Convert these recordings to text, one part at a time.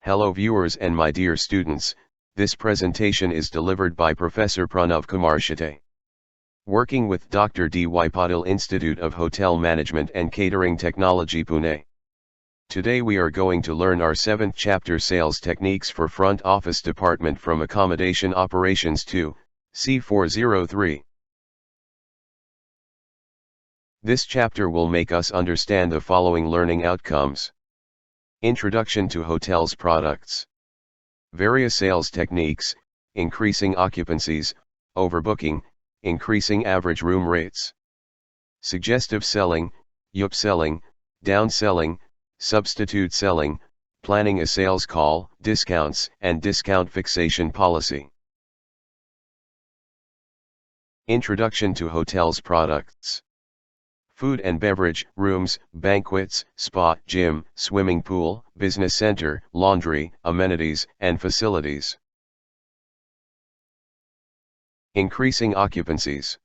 Hello viewers and my dear students, this presentation is delivered by Professor Pranav Kumar Shete. Working with Dr. D.Y. Patil Institute of Hotel Management and Catering Technology Pune. Today we are going to learn our 7th chapter Sales Techniques for Front Office Department from Accommodation Operations 2, C403. This chapter will make us understand the following learning outcomes. Introduction to hotels products. Various sales techniques, increasing occupancies, overbooking, increasing average room rates. Suggestive selling, upselling, downselling, substitute selling, planning a sales call, discounts and discount fixation policy. Introduction to hotels products. Food and beverage, rooms, banquets, spa, gym, swimming pool, business center, laundry, amenities, and facilities. Increasing occupancies.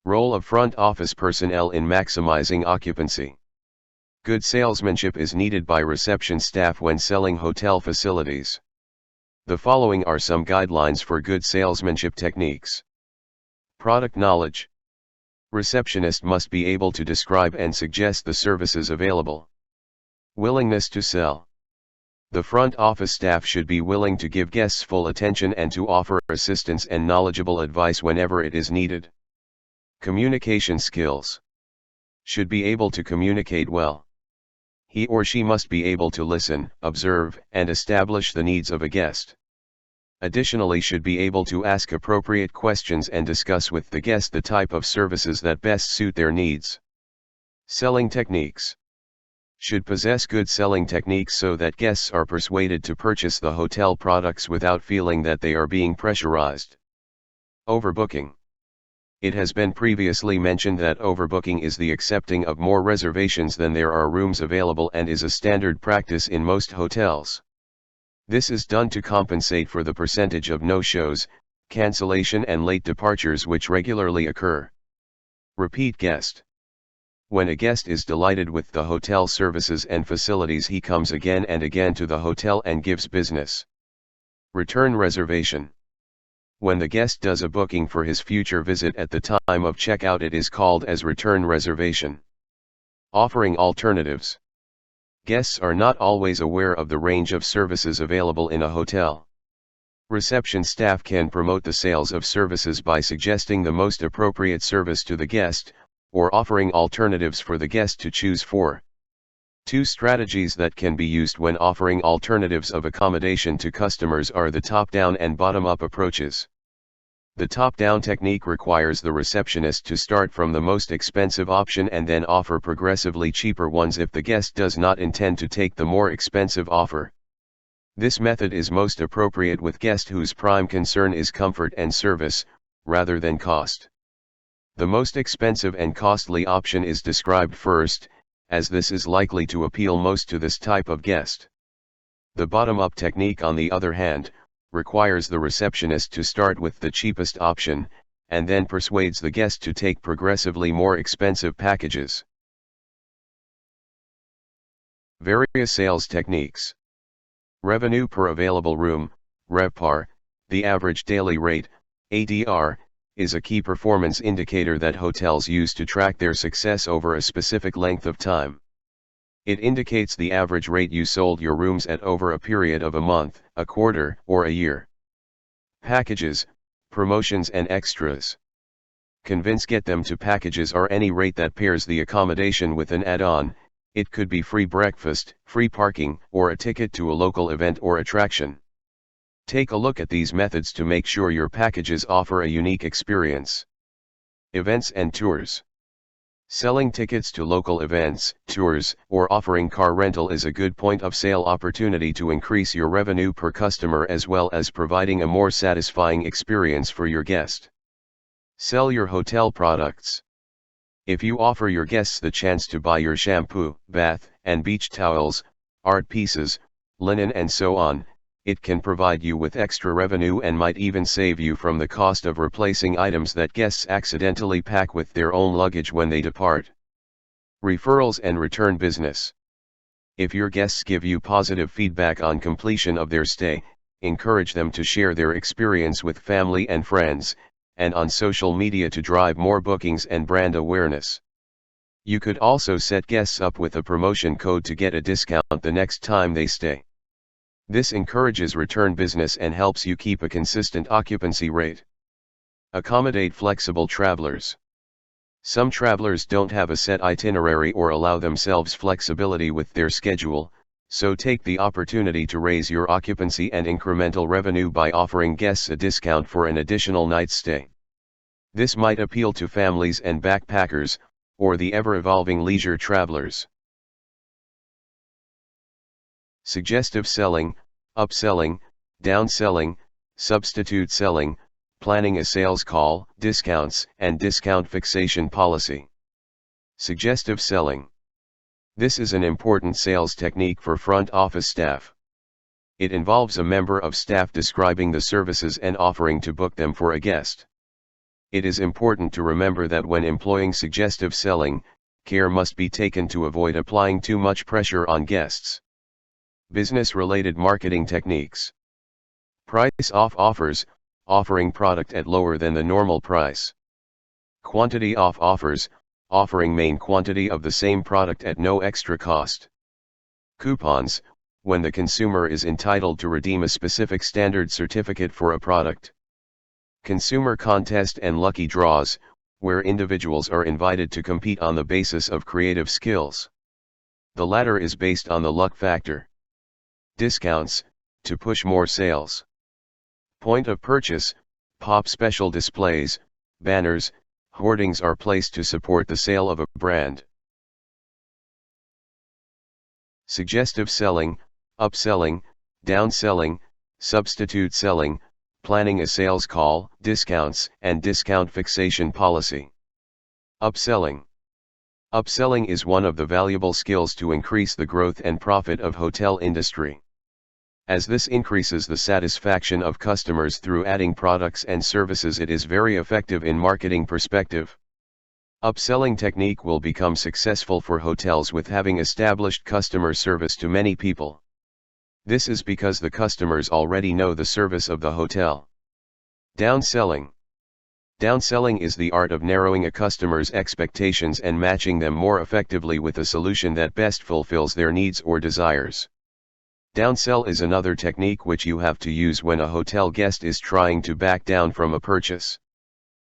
Role of front office personnel in maximizing occupancy. Good salesmanship is needed by reception staff when selling hotel facilities. The following are some guidelines for good salesmanship techniques. Product knowledge. Receptionist must be able to describe and suggest the services available. Willingness to sell. The front office staff should be willing to give guests full attention and to offer assistance and knowledgeable advice whenever it is needed. Communication skills. Should be able to communicate well. He or she must be able to listen, observe, and establish the needs of a guest. Additionally, should be able to ask appropriate questions and discuss with the guest the type of services that best suit their needs. Selling techniques. Should possess good selling techniques so that guests are persuaded to purchase the hotel products without feeling that they are being pressurized. Overbooking. It has been previously mentioned that overbooking is the accepting of more reservations than there are rooms available and is a standard practice in most hotels. This is done to compensate for the percentage of no-shows, cancellation and late departures which regularly occur. Repeat guest. When a guest is delighted with the hotel services and facilities, he comes again and again to the hotel and gives business. Return reservation. When the guest does a booking for his future visit at the time of checkout, it is called as return reservation. Offering alternatives. Guests are not always aware of the range of services available in a hotel. Reception staff can promote the sales of services by suggesting the most appropriate service to the guest, or offering alternatives for the guest to choose for. Two strategies that can be used when offering alternatives of accommodation to customers are the top-down and bottom-up approaches. The top-down technique requires the receptionist to start from the most expensive option and then offer progressively cheaper ones if the guest does not intend to take the more expensive offer. This method is most appropriate with guests whose prime concern is comfort and service, rather than cost. The most expensive and costly option is described first, as this is likely to appeal most to this type of guest. The bottom-up technique, on the other hand, requires the receptionist to start with the cheapest option, and then persuades the guest to take progressively more expensive packages. Various sales techniques. Revenue per available room, RevPAR, the average daily rate, ADR, is a key performance indicator that hotels use to track their success over a specific length of time. It indicates the average rate you sold your rooms at over a period of a month, a quarter, or a year. Packages, promotions and extras. Get them to packages are any rate that pairs the accommodation with an add-on. It could be free breakfast, free parking, or a ticket to a local event or attraction. Take a look at these methods to make sure your packages offer a unique experience. Events and tours. Selling tickets to local events, tours, or offering car rental is a good point of sale opportunity to increase your revenue per customer as well as providing a more satisfying experience for your guest. Sell your hotel products. If you offer your guests the chance to buy your shampoo, bath, and beach towels, art pieces, linen and so on, it can provide you with extra revenue and might even save you from the cost of replacing items that guests accidentally pack with their own luggage when they depart. Referrals and return business. If your guests give you positive feedback on completion of their stay, encourage them to share their experience with family and friends, and on social media to drive more bookings and brand awareness. You could also set guests up with a promotion code to get a discount the next time they stay. This encourages return business and helps you keep a consistent occupancy rate. Accommodate flexible travelers. Some travelers don't have a set itinerary or allow themselves flexibility with their schedule, so take the opportunity to raise your occupancy and incremental revenue by offering guests a discount for an additional night's stay. This might appeal to families and backpackers, or the ever-evolving leisure travelers. Suggestive selling, upselling, downselling, substitute selling, planning a sales call, discounts, and discount fixation policy. Suggestive selling. This is an important sales technique for front office staff. It involves a member of staff describing the services and offering to book them for a guest. It is important to remember that when employing suggestive selling, care must be taken to avoid applying too much pressure on guests. Business-related marketing techniques. Price off offers, offering product at lower than the normal price. Quantity off offers, offering main quantity of the same product at no extra cost. Coupons, when the consumer is entitled to redeem a specific standard certificate for a product. Consumer contest and lucky draws, where individuals are invited to compete on the basis of creative skills. The latter is based on the luck factor. Discounts, to push more sales. Point of purchase, pop special displays, banners, hoardings are placed to support the sale of a brand. Suggestive selling, upselling, downselling, substitute selling, planning a sales call, discounts, and discount fixation policy. Upselling. Upselling is one of the valuable skills to increase the growth and profit of hotel industry. As this increases the satisfaction of customers through adding products and services, it is very effective in marketing perspective. Upselling technique will become successful for hotels with having established customer service to many people. This is because the customers already know the service of the hotel. Downselling. Downselling is the art of narrowing a customer's expectations and matching them more effectively with a solution that best fulfills their needs or desires. Downsell is another technique which you have to use when a hotel guest is trying to back down from a purchase.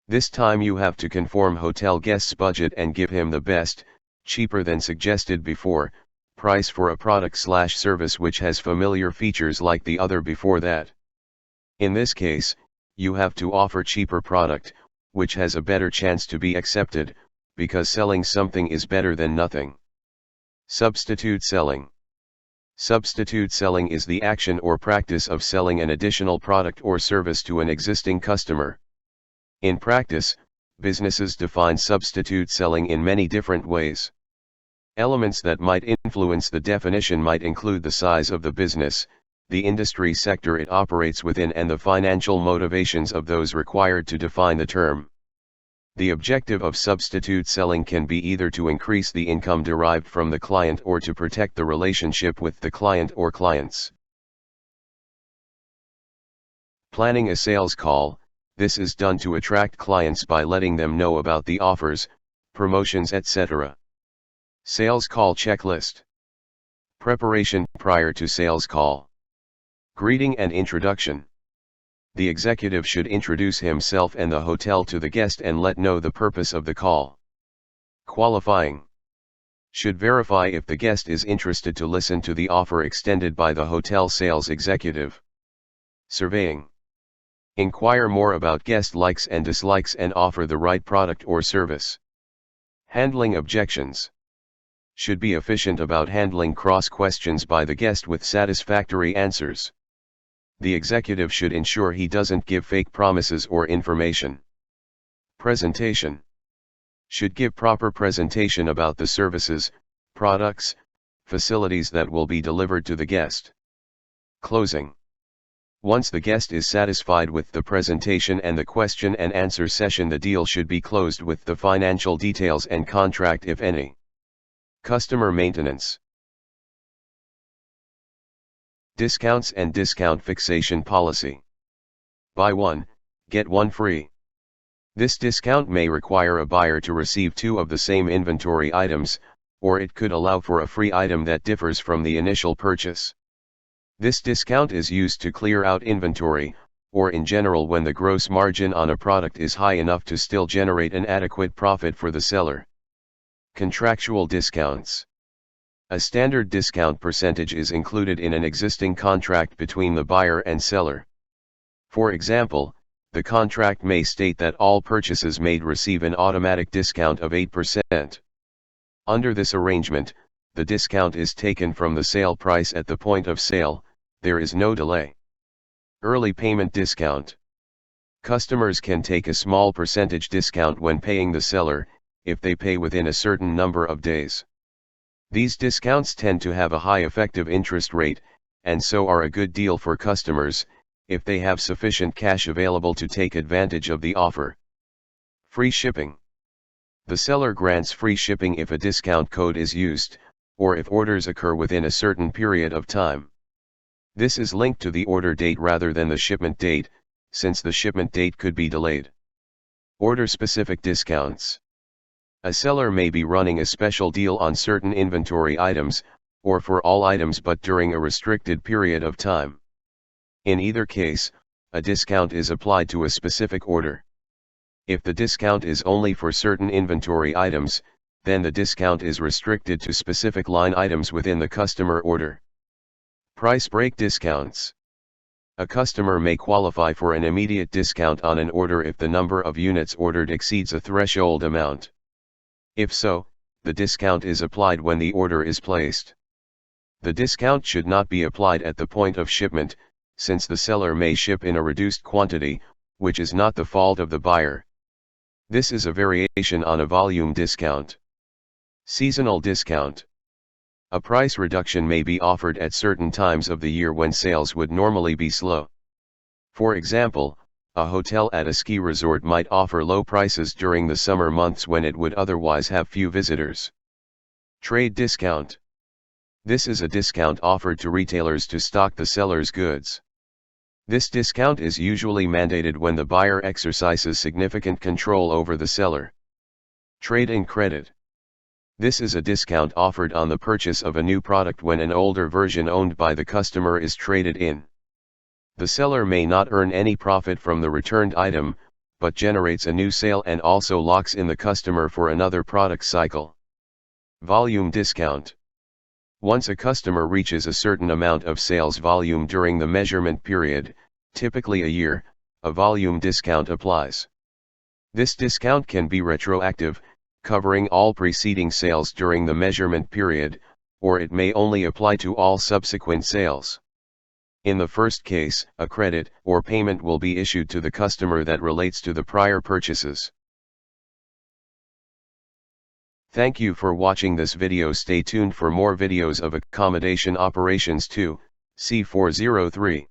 This time you have to conform hotel guest's budget and give him the best, cheaper than suggested before, price for a product/service which has familiar features like the other before that. In this case, you have to offer cheaper product, which has a better chance to be accepted, because selling something is better than nothing. Substitute selling. Substitute selling is the action or practice of selling an additional product or service to an existing customer. In practice, businesses define substitute selling in many different ways. Elements that might influence the definition might include the size of the business, the industry sector it operates within, and the financial motivations of those required to define the term. The objective of substitute selling can be either to increase the income derived from the client or to protect the relationship with the client or clients. Planning a sales call. This is done to attract clients by letting them know about the offers, promotions, etc. Sales call checklist. Preparation prior to sales call. Greeting and introduction. The executive should introduce himself and the hotel to the guest and let know the purpose of the call. Qualifying. Should verify if the guest is interested to listen to the offer extended by the hotel sales executive. Surveying. Inquire more about guest likes and dislikes and offer the right product or service. Handling objections. Should be efficient about handling cross questions by the guest with satisfactory answers. The executive should ensure he doesn't give fake promises or information. Presentation. Should give proper presentation about the services, products, facilities that will be delivered to the guest. Closing. Once the guest is satisfied with the presentation and the question and answer session, the deal should be closed with the financial details and contract if any. Customer maintenance. Discounts and discount fixation policy. Buy one, get one free. This discount may require a buyer to receive two of the same inventory items, or it could allow for a free item that differs from the initial purchase. This discount is used to clear out inventory, or in general when the gross margin on a product is high enough to still generate an adequate profit for the seller. Contractual discounts. A standard discount percentage is included in an existing contract between the buyer and seller. For example, the contract may state that all purchases made receive an automatic discount of 8%. Under this arrangement, the discount is taken from the sale price at the point of sale, there is no delay. Early payment discount. Customers can take a small percentage discount when paying the seller, if they pay within a certain number of days. These discounts tend to have a high effective interest rate, and so are a good deal for customers, if they have sufficient cash available to take advantage of the offer. Free shipping. The seller grants free shipping if a discount code is used, or if orders occur within a certain period of time. This is linked to the order date rather than the shipment date, since the shipment date could be delayed. Order-specific discounts. A seller may be running a special deal on certain inventory items, or for all items but during a restricted period of time. In either case, a discount is applied to a specific order. If the discount is only for certain inventory items, then the discount is restricted to specific line items within the customer order. Price break discounts. A customer may qualify for an immediate discount on an order if the number of units ordered exceeds a threshold amount. If so, the discount is applied when the order is placed. The discount should not be applied at the point of shipment, since the seller may ship in a reduced quantity, which is not the fault of the buyer. This is a variation on a volume discount. Seasonal discount. A price reduction may be offered at certain times of the year when sales would normally be slow. For example, a hotel at a ski resort might offer low prices during the summer months when it would otherwise have few visitors. Trade discount. This is a discount offered to retailers to stock the seller's goods. This discount is usually mandated when the buyer exercises significant control over the seller. Trade-in credit. This is a discount offered on the purchase of a new product when an older version owned by the customer is traded in. The seller may not earn any profit from the returned item, but generates a new sale and also locks in the customer for another product cycle. Volume discount. Once a customer reaches a certain amount of sales volume during the measurement period, typically a year, a volume discount applies. This discount can be retroactive, covering all preceding sales during the measurement period, or it may only apply to all subsequent sales. In the first case, a credit or payment will be issued to the customer that relates to the prior purchases. Thank you for watching this video. Stay tuned for more videos of accommodation operations 2, C403.